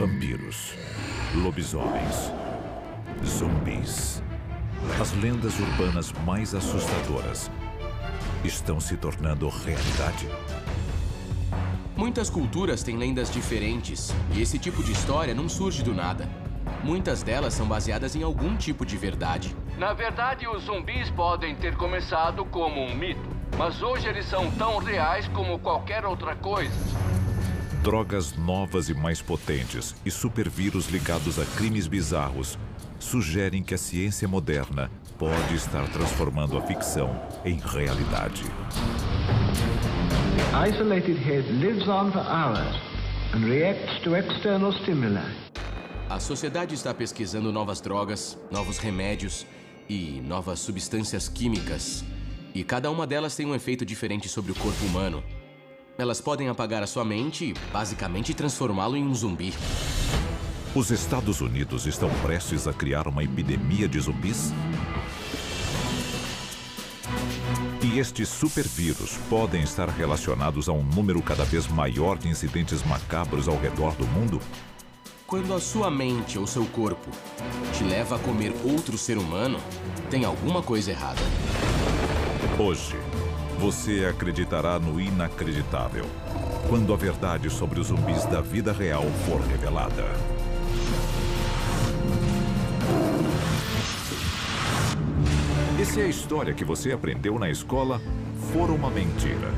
Vampiros, lobisomens, zumbis. As lendas urbanas mais assustadoras estão se tornando realidade. Muitas culturas têm lendas diferentes, e esse tipo de história não surge do nada. Muitas delas são baseadas em algum tipo de verdade. Na verdade, os zumbis podem ter começado como um mito, mas hoje eles são tão reais como qualquer outra coisa. Drogas novas e mais potentes e supervírus ligados a crimes bizarros sugerem que a ciência moderna pode estar transformando a ficção em realidade. The isolated head lives on for hours and reacts to external stimuli. A sociedade está pesquisando novas drogas, novos remédios e novas substâncias químicas. E cada uma delas tem um efeito diferente sobre o corpo humano. Elas podem apagar a sua mente e, basicamente, transformá-lo em um zumbi. Os Estados Unidos estão prestes a criar uma epidemia de zumbis? E estes supervírus podem estar relacionados a um número cada vez maior de incidentes macabros ao redor do mundo? Quando a sua mente ou seu corpo te leva a comer outro ser humano, tem alguma coisa errada. Hoje, você acreditará no inacreditável quando a verdade sobre os zumbis da vida real for revelada. E se a história que você aprendeu na escola for uma mentira?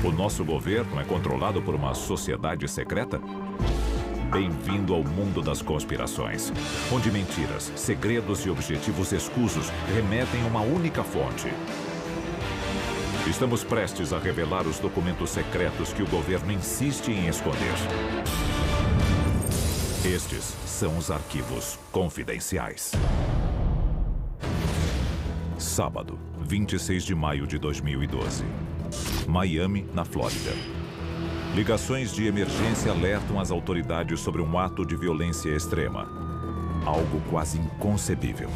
O nosso governo é controlado por uma sociedade secreta? Bem-vindo ao mundo das conspirações, onde mentiras, segredos e objetivos escusos remetem a uma única fonte. Estamos prestes a revelar os documentos secretos que o governo insiste em esconder. Estes são os arquivos confidenciais. Sábado, 26 de maio de 2012. Miami, na Flórida. Ligações de emergência alertam as autoridades sobre um ato de violência extrema. Algo quase inconcebível.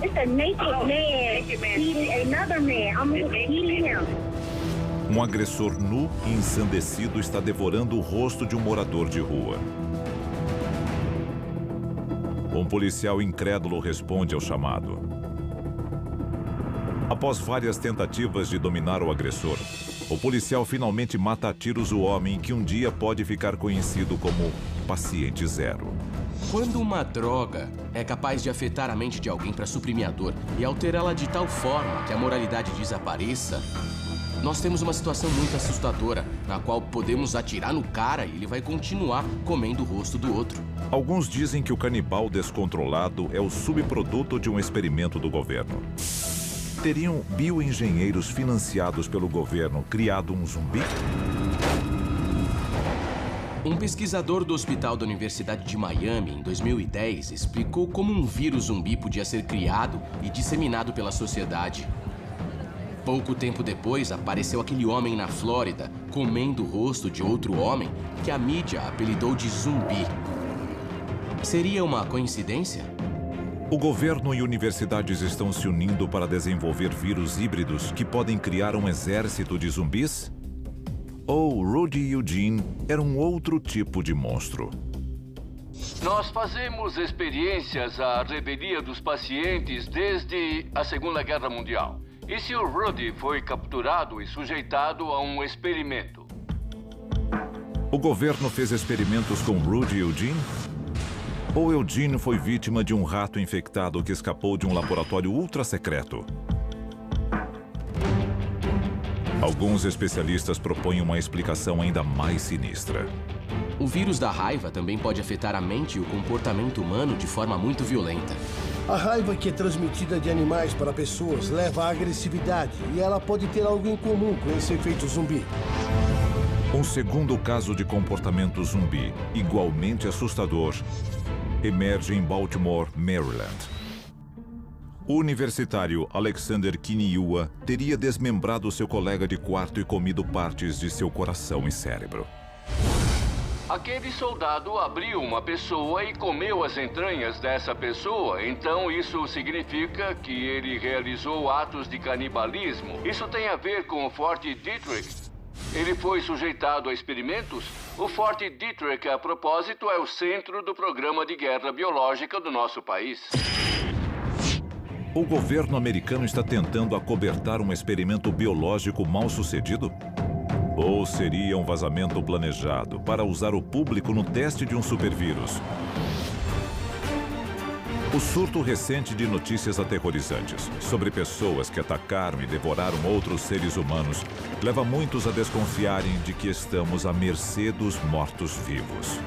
It's a naked man eating another man. I'm eating him. Um agressor nu e ensandecido está devorando o rosto de um morador de rua. Um policial incrédulo responde ao chamado. Após várias tentativas de dominar o agressor, o policial finalmente mata a tiros o homem que um dia pode ficar conhecido como Paciente Zero. Quando uma droga é capaz de afetar a mente de alguém para suprimir a dor e alterá-la de tal forma que a moralidade desapareça, nós temos uma situação muito assustadora, na qual podemos atirar no cara e ele vai continuar comendo o rosto do outro. Alguns dizem que o canibal descontrolado é o subproduto de um experimento do governo. Teriam bioengenheiros financiados pelo governo criado um zumbi? Um pesquisador do Hospital da Universidade de Miami, em 2010, explicou como um vírus zumbi podia ser criado e disseminado pela sociedade. Pouco tempo depois, apareceu aquele homem na Flórida, comendo o rosto de outro homem que a mídia apelidou de zumbi. Seria uma coincidência? O governo e universidades estão se unindo para desenvolver vírus híbridos que podem criar um exército de zumbis? Ou Rudy Eugene era um outro tipo de monstro? Nós fazemos experiências à revelia dos pacientes desde a Segunda Guerra Mundial. E se o Rudy foi capturado e sujeitado a um experimento? O governo fez experimentos com Rudy Eugene? Ou Eugene foi vítima de um rato infectado que escapou de um laboratório ultra secreto? Alguns especialistas propõem uma explicação ainda mais sinistra. O vírus da raiva também pode afetar a mente e o comportamento humano de forma muito violenta. A raiva que é transmitida de animais para pessoas leva à agressividade e ela pode ter algo em comum com esse efeito zumbi. Um segundo caso de comportamento zumbi, igualmente assustador, emerge em Baltimore, Maryland. O universitário Alexander Kiniua teria desmembrado seu colega de quarto e comido partes de seu coração e cérebro. Aquele soldado abriu uma pessoa e comeu as entranhas dessa pessoa. Então isso significa que ele realizou atos de canibalismo. Isso tem a ver com o Fort Detrick. Ele foi sujeitado a experimentos? O Forte Detrick, a propósito, é o centro do programa de guerra biológica do nosso país. O governo americano está tentando acobertar um experimento biológico mal sucedido? Ou seria um vazamento planejado para usar o público no teste de um supervírus? O surto recente de notícias aterrorizantes sobre pessoas que atacaram e devoraram outros seres humanos leva muitos a desconfiarem de que estamos à mercê dos mortos-vivos.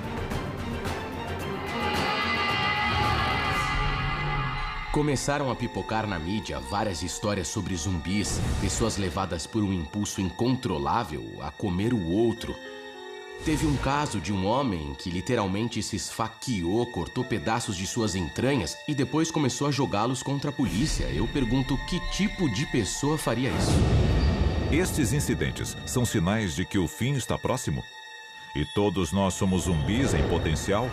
Começaram a pipocar na mídia várias histórias sobre zumbis, pessoas levadas por um impulso incontrolável a comer o outro. Teve um caso de um homem que literalmente se esfaqueou, cortou pedaços de suas entranhas e depois começou a jogá-los contra a polícia. Eu pergunto, que tipo de pessoa faria isso? Estes incidentes são sinais de que o fim está próximo? E todos nós somos zumbis em potencial?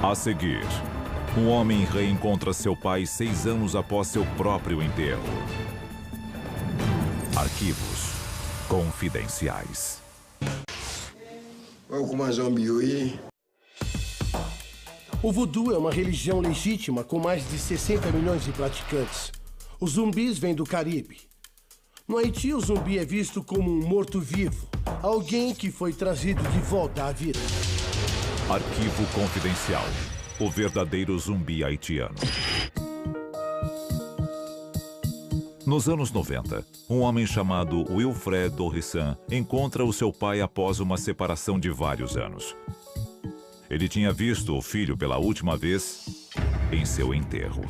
A seguir, um homem reencontra seu pai 6 anos após seu próprio enterro. Arquivos confidenciais. O voodoo é uma religião legítima com mais de 60 milhões de praticantes. Os zumbis vêm do Caribe. No Haiti, o zumbi é visto como um morto-vivo, alguém que foi trazido de volta à vida. Arquivo confidencial. O verdadeiro zumbi haitiano. Nos anos 90, um homem chamado Wilfred Dorrissan encontra o seu pai após uma separação de vários anos. Ele tinha visto o filho pela última vez em seu enterro.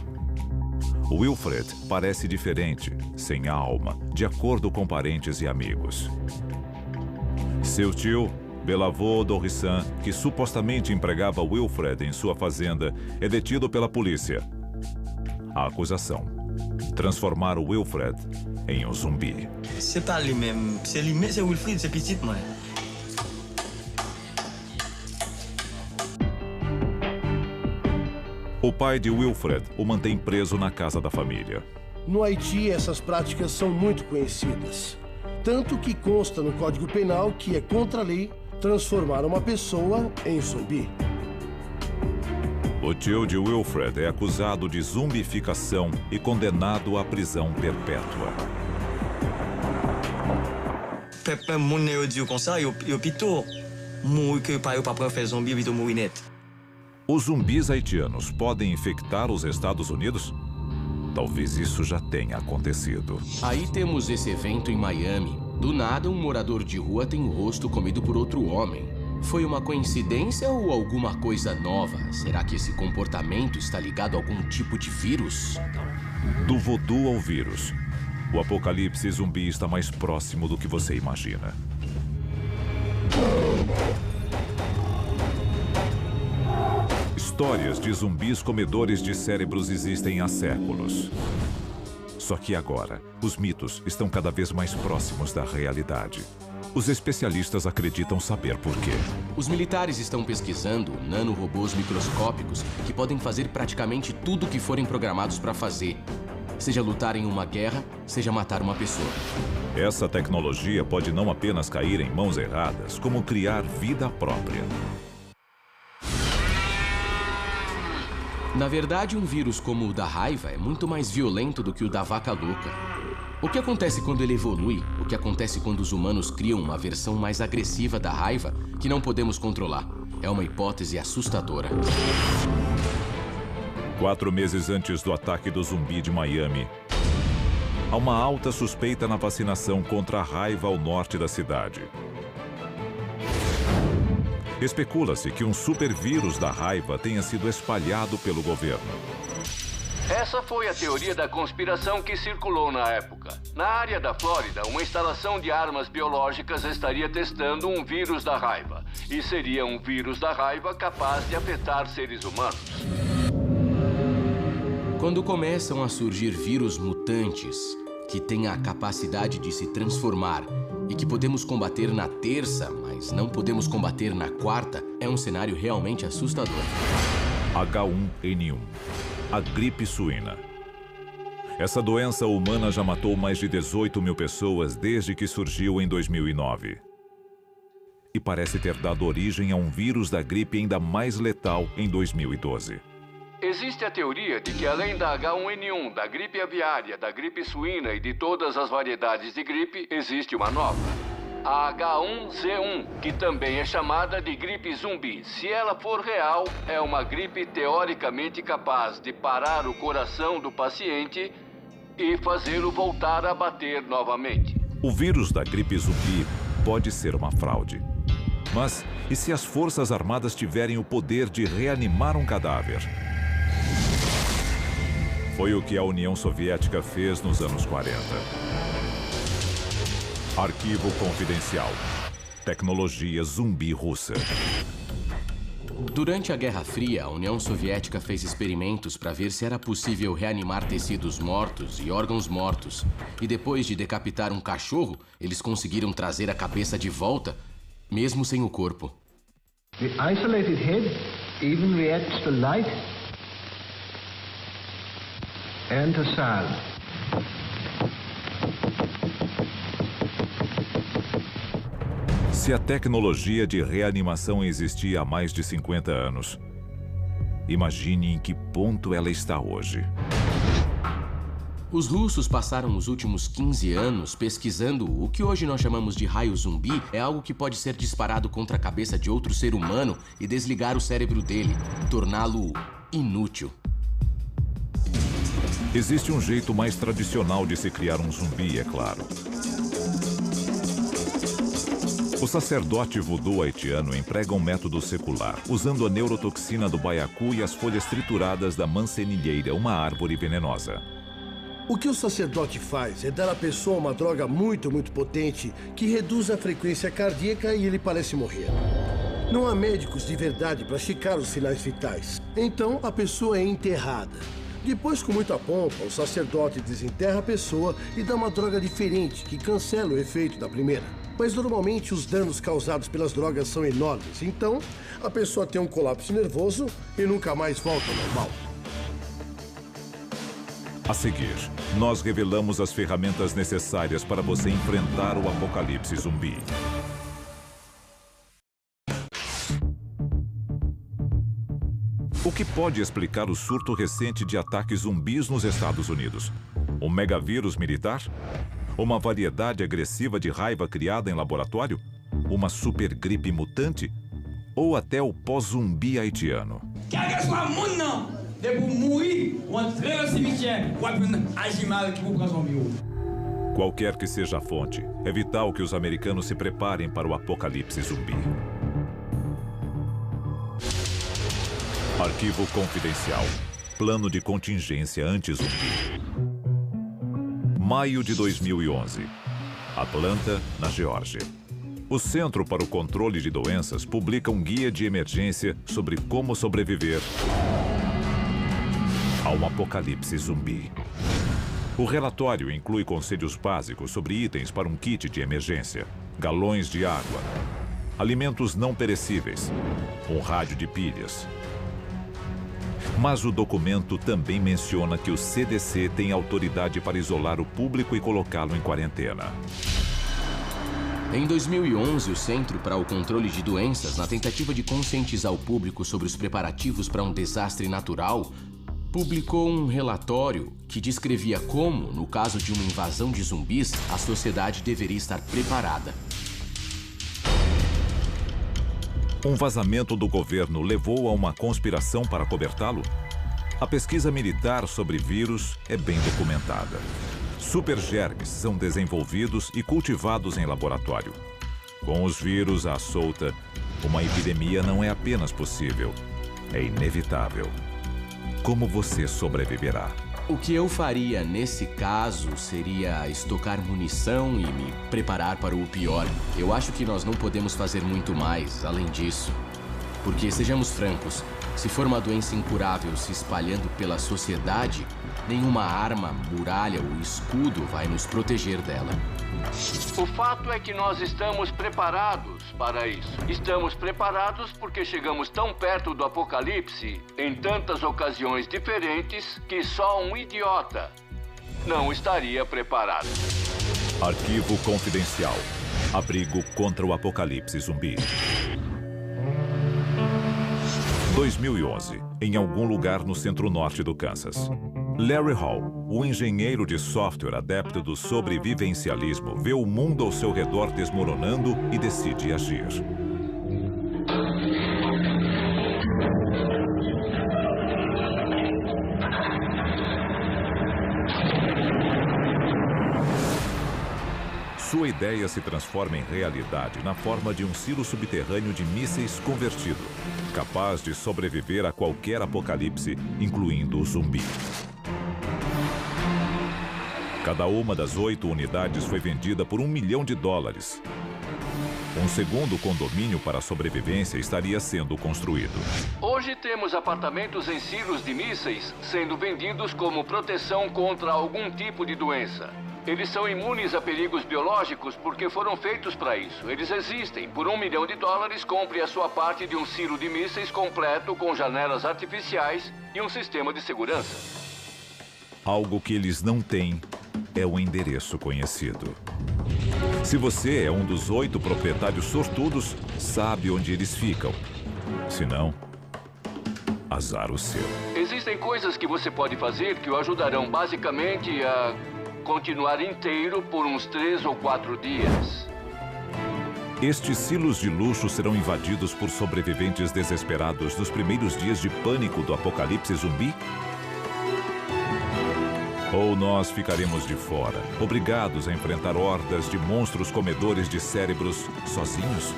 Wilfred parece diferente, sem alma, de acordo com parentes e amigos. Seu tio, Belavô Dorrissan, que supostamente empregava Wilfred em sua fazenda, é detido pela polícia. A acusação: transformar o Wilfred em um zumbi. C'est pas lui-même, c'est Wilfred, c'est petit, moi. O pai de Wilfred o mantém preso na casa da família. No Haiti, essas práticas são muito conhecidas. Tanto que consta no Código Penal que é contra a lei transformar uma pessoa em zumbi. O tio de Wilfred é acusado de zumbificação e condenado à prisão perpétua. Pepe moun yo di comme ça, yo pito mouri que pai ou papa fez zumbi vito mouri net. Os zumbis haitianos podem infectar os Estados Unidos? Talvez isso já tenha acontecido. Aí temos esse evento em Miami. Do nada, um morador de rua tem o rosto comido por outro homem. Foi uma coincidência ou alguma coisa nova? Será que esse comportamento está ligado a algum tipo de vírus? Do voodoo ao vírus, o apocalipse zumbi está mais próximo do que você imagina. Histórias de zumbis comedores de cérebros existem há séculos. Só que agora, os mitos estão cada vez mais próximos da realidade. Os especialistas acreditam saber por quê. Os militares estão pesquisando nanorobôs microscópicos que podem fazer praticamente tudo o que forem programados para fazer. Seja lutar em uma guerra, seja matar uma pessoa. Essa tecnologia pode não apenas cair em mãos erradas, como criar vida própria. Na verdade, um vírus como o da raiva é muito mais violento do que o da vaca louca. O que acontece quando ele evolui? O que acontece quando os humanos criam uma versão mais agressiva da raiva que não podemos controlar? É uma hipótese assustadora. 4 meses antes do ataque do zumbi de Miami, há uma alta suspeita na vacinação contra a raiva ao norte da cidade. Especula-se que um supervírus da raiva tenha sido espalhado pelo governo. Essa foi a teoria da conspiração que circulou na época. Na área da Flórida, uma instalação de armas biológicas estaria testando um vírus da raiva. E seria um vírus da raiva capaz de afetar seres humanos. Quando começam a surgir vírus mutantes que têm a capacidade de se transformar e que podemos combater na terça, mas não podemos combater na quarta, é um cenário realmente assustador. H1N1, a gripe suína. Essa doença humana já matou mais de 18 mil pessoas desde que surgiu em 2009. e parece ter dado origem a um vírus da gripe ainda mais letal em 2012. Existe a teoria de que além da H1N1, da gripe aviária, da gripe suína e de todas as variedades de gripe, existe uma nova. A H1Z1, que também é chamada de gripe zumbi. Se ela for real, é uma gripe teoricamente capaz de parar o coração do paciente e fazê-lo voltar a bater novamente. O vírus da gripe zumbi pode ser uma fraude. Mas e se as Forças Armadas tiverem o poder de reanimar um cadáver? Foi o que a União Soviética fez nos anos 40. Arquivo confidencial. Tecnologia zumbi russa. Durante a Guerra Fria, a União Soviética fez experimentos para ver se era possível reanimar tecidos mortos e órgãos mortos. E depois de decapitar um cachorro, eles conseguiram trazer a cabeça de volta, mesmo sem o corpo. The isolated head even reacts to light and to sound. Se a tecnologia de reanimação existia há mais de 50 anos, imagine em que ponto ela está hoje. Os russos passaram os últimos 15 anos pesquisando o que hoje nós chamamos de raio zumbi. É algo que pode ser disparado contra a cabeça de outro ser humano e desligar o cérebro dele, torná-lo inútil. Existe um jeito mais tradicional de se criar um zumbi, é claro. O sacerdote voodoo haitiano emprega um método secular, usando a neurotoxina do baiacu e as folhas trituradas da mancenilheira, uma árvore venenosa. O que o sacerdote faz é dar à pessoa uma droga muito potente que reduz a frequência cardíaca e ele parece morrer. Não há médicos de verdade para checar os sinais vitais. Então, a pessoa é enterrada. Depois, com muita pompa, o sacerdote desenterra a pessoa e dá uma droga diferente que cancela o efeito da primeira. Mas normalmente os danos causados pelas drogas são enormes. Então, a pessoa tem um colapso nervoso e nunca mais volta ao normal. A seguir, nós revelamos as ferramentas necessárias para você enfrentar o apocalipse zumbi. O que pode explicar o surto recente de ataques zumbis nos Estados Unidos? Um megavírus militar? Uma variedade agressiva de raiva criada em laboratório? Uma supergripe mutante? Ou até o pós-zumbi haitiano? Qualquer que seja a fonte, é vital que os americanos se preparem para o apocalipse zumbi. Arquivo confidencial. Plano de contingência anti-zumbi. Maio de 2011. Atlanta, na Geórgia. O Centro para o Controle de Doenças publica um guia de emergência sobre como sobreviver a um apocalipse zumbi. O relatório inclui conselhos básicos sobre itens para um kit de emergência, galões de água, alimentos não perecíveis, um rádio de pilhas. Mas o documento também menciona que o CDC tem autoridade para isolar o público e colocá-lo em quarentena. Em 2011, o Centro para o Controle de Doenças, na tentativa de conscientizar o público sobre os preparativos para um desastre natural, publicou um relatório que descrevia como, no caso de uma invasão de zumbis, a sociedade deveria estar preparada. Um vazamento do governo levou a uma conspiração para cobertá-lo? A pesquisa militar sobre vírus é bem documentada. Supergermes são desenvolvidos e cultivados em laboratório. Com os vírus à solta, uma epidemia não é apenas possível, é inevitável. Como você sobreviverá? O que eu faria nesse caso seria estocar munição e me preparar para o pior. Eu acho que nós não podemos fazer muito mais além disso. Porque, sejamos francos, se for uma doença incurável se espalhando pela sociedade, nenhuma arma, muralha ou escudo vai nos proteger dela. O fato é que nós estamos preparados para isso. Estamos preparados porque chegamos tão perto do apocalipse em tantas ocasiões diferentes que só um idiota não estaria preparado. Arquivo confidencial. Abrigo contra o apocalipse zumbi. 2011, em algum lugar no centro-norte do Kansas. Larry Hall, o engenheiro de software adepto do sobrevivencialismo, vê o mundo ao seu redor desmoronando e decide agir. Sua ideia se transforma em realidade na forma de um silo subterrâneo de mísseis convertido, capaz de sobreviver a qualquer apocalipse, incluindo o zumbi. Cada uma das 8 unidades foi vendida por $1 milhão. Um segundo condomínio para a sobrevivência estaria sendo construído. Hoje temos apartamentos em silos de mísseis sendo vendidos como proteção contra algum tipo de doença. Eles são imunes a perigos biológicos porque foram feitos para isso. Eles existem. Por $1 milhão, compre a sua parte de um silo de mísseis completo com janelas artificiais e um sistema de segurança. Algo que eles não têm é o endereço conhecido. Se você é um dos 8 proprietários sortudos, sabe onde eles ficam. Se não, azar o seu. Existem coisas que você pode fazer que o ajudarão basicamente a continuar inteiro por uns 3 ou 4 dias. Estes silos de luxo serão invadidos por sobreviventes desesperados nos primeiros dias de pânico do apocalipse zumbi? Ou nós ficaremos de fora, obrigados a enfrentar hordas de monstros comedores de cérebros sozinhos?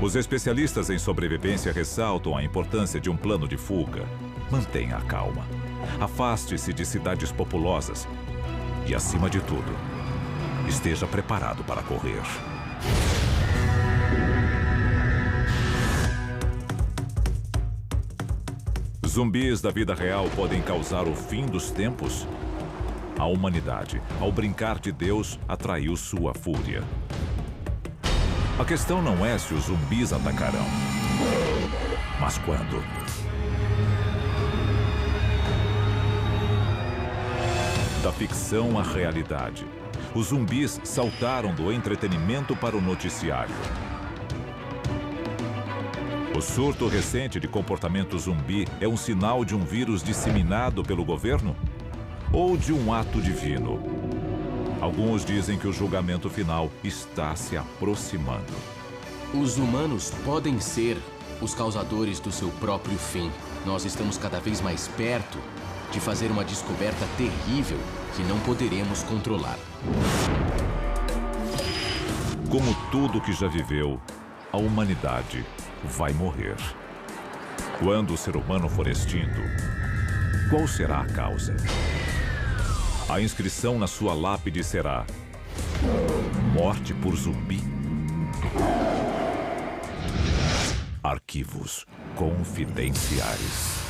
Os especialistas em sobrevivência ressaltam a importância de um plano de fuga. Mantenha a calma. Afaste-se de cidades populosas. E, acima de tudo, esteja preparado para correr. Zumbis da vida real podem causar o fim dos tempos? A humanidade, ao brincar de Deus, atraiu sua fúria. A questão não é se os zumbis atacarão, mas quando. Da ficção à realidade, os zumbis saltaram do entretenimento para o noticiário. O surto recente de comportamento zumbi é um sinal de um vírus disseminado pelo governo? Ou de um ato divino? Alguns dizem que o julgamento final está se aproximando. Os humanos podem ser os causadores do seu próprio fim. Nós estamos cada vez mais perto de fazer uma descoberta terrível que não poderemos controlar. Como tudo que já viveu, a humanidade vai morrer. Quando o ser humano for extinto, qual será a causa? A inscrição na sua lápide será: morte por zumbi. Arquivos confidenciais.